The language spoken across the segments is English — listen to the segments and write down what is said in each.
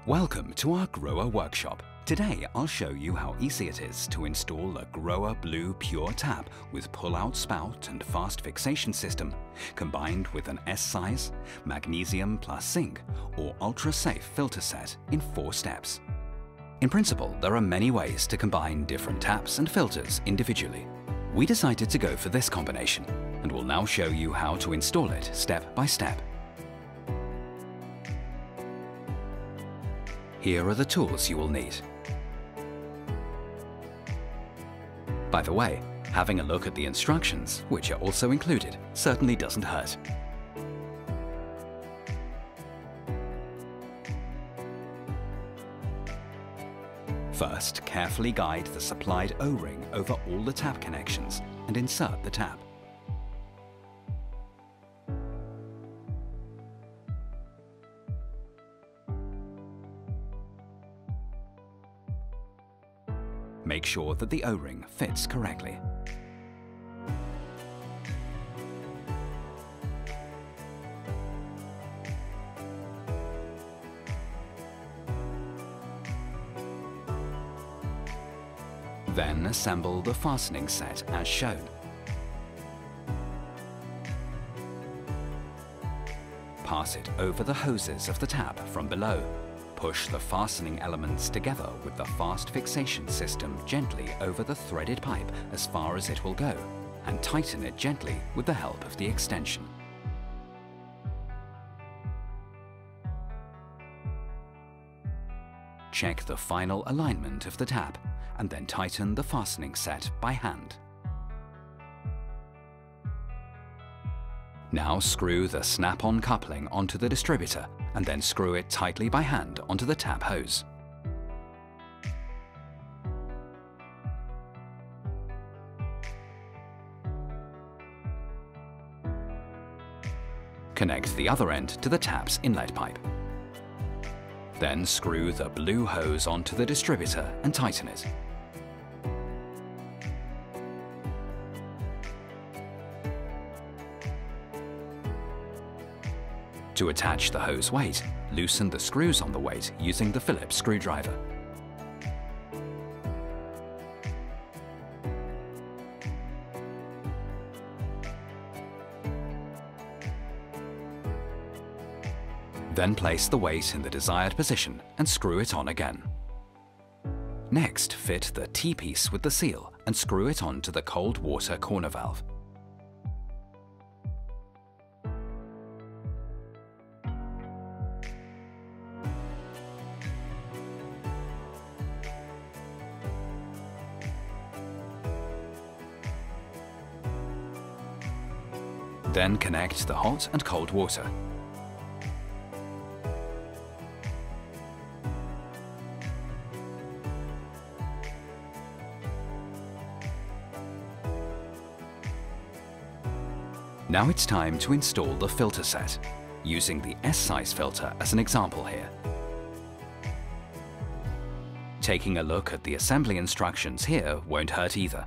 Welcome to our GROHE workshop. Today I'll show you how easy it is to install a GROHE Blue Pure tap with pull-out spout and fast fixation system, combined with an S-size, Magnій+Цинk or Ultrasafe filter set in 4 steps. In principle, there are many ways to combine different taps and filters individually. We decided to go for this combination, and will now show you how to install it step by step. Here are the tools you will need. By the way, having a look at the instructions, which are also included, certainly doesn't hurt. First, carefully guide the supplied O-ring over all the tap connections and insert the tap. Make sure that the O-ring fits correctly. Then assemble the fastening set as shown. Pass it over the hoses of the tap from below. Push the fastening elements together with the fast fixation system gently over the threaded pipe as far as it will go, and tighten it gently with the help of the extension. Check the final alignment of the tap, and then tighten the fastening set by hand. Now screw the snap-on coupling onto the distributor, and then screw it tightly by hand onto the tap hose. Connect the other end to the tap's inlet pipe. Then screw the blue hose onto the distributor and tighten it. To attach the hose weight, loosen the screws on the weight using the Phillips screwdriver. Then place the weight in the desired position and screw it on again. Next, fit the T-piece with the seal and screw it onto the cold water corner valve. Then connect the hot and cold water. Now it's time to install the filter set, using the S-size filter as an example here. Taking a look at the assembly instructions here won't hurt either.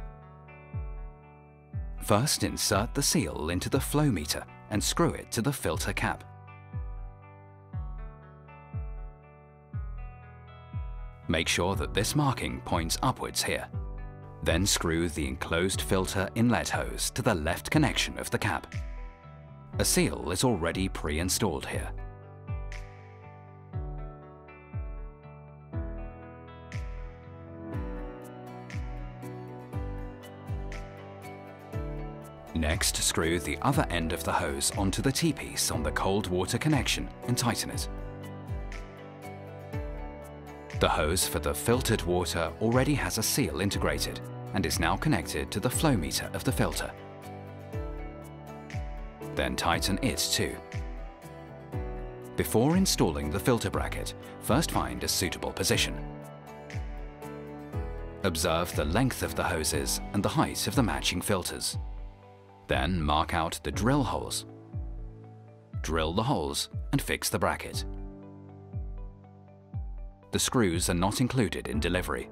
First, insert the seal into the flow meter and screw it to the filter cap. Make sure that this marking points upwards here. Then screw the enclosed filter inlet hose to the left connection of the cap. A seal is already pre-installed here. Next, screw the other end of the hose onto the T-piece on the cold water connection and tighten it. The hose for the filtered water already has a seal integrated and is now connected to the flow meter of the filter. Then tighten it too. Before installing the filter bracket, first find a suitable position. Observe the length of the hoses and the height of the matching filters. Then mark out the drill holes. Drill the holes and fix the bracket. The screws are not included in delivery.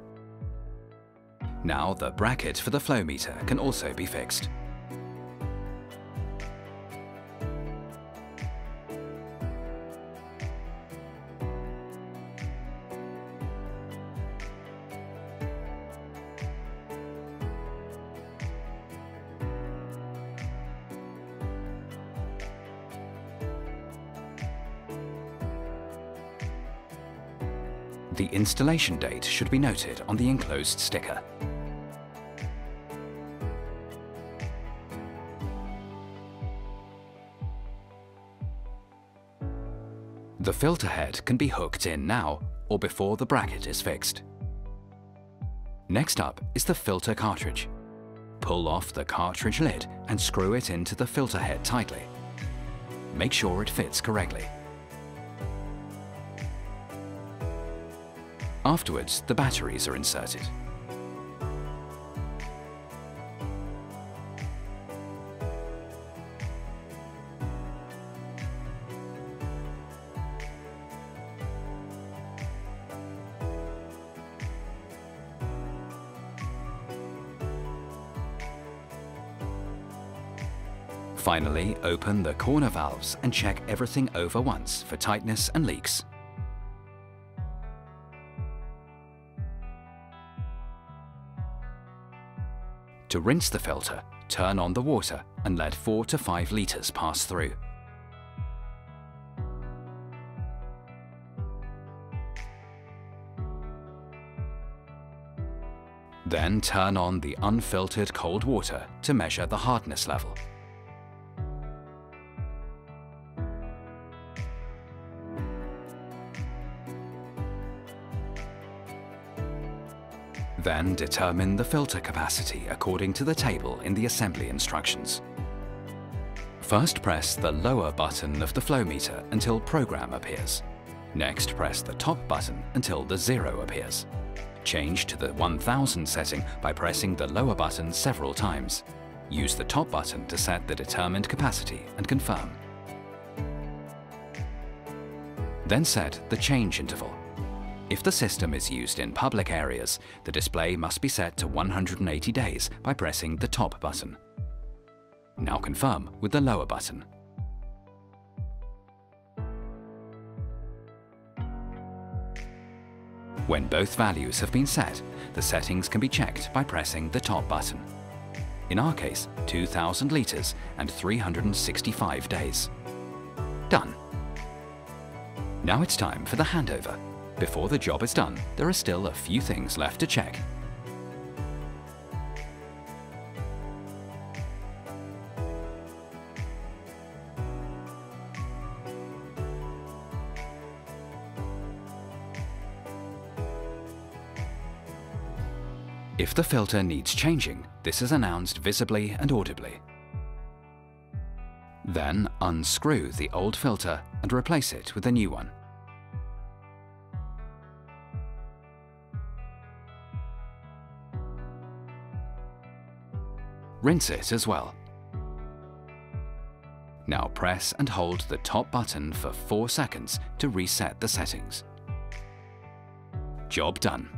Now the bracket for the flow meter can also be fixed. The installation date should be noted on the enclosed sticker. The filter head can be hooked in now or before the bracket is fixed. Next up is the filter cartridge. Pull off the cartridge lid and screw it into the filter head tightly. Make sure it fits correctly. Afterwards, the batteries are inserted. Finally, open the corner valves and check everything over once for tightness and leaks. To rinse the filter, turn on the water and let 4 to 5 litres pass through. Then turn on the unfiltered cold water to measure the hardness level. Then determine the filter capacity according to the table in the assembly instructions. First press the lower button of the flow meter until program appears. Next press the top button until the 0 appears. Change to the 1000 setting by pressing the lower button several times. Use the top button to set the determined capacity and confirm. Then set the change interval. If the system is used in public areas, the display must be set to 180 days by pressing the top button. Now confirm with the lower button. When both values have been set, the settings can be checked by pressing the top button. In our case, 2000 litres and 365 days. Done. Now it's time for the handover. Before the job is done, there are still a few things left to check. If the filter needs changing, this is announced visibly and audibly. Then unscrew the old filter and replace it with a new one. Rinse it as well. Now press and hold the top button for 4 seconds to reset the settings. Job done.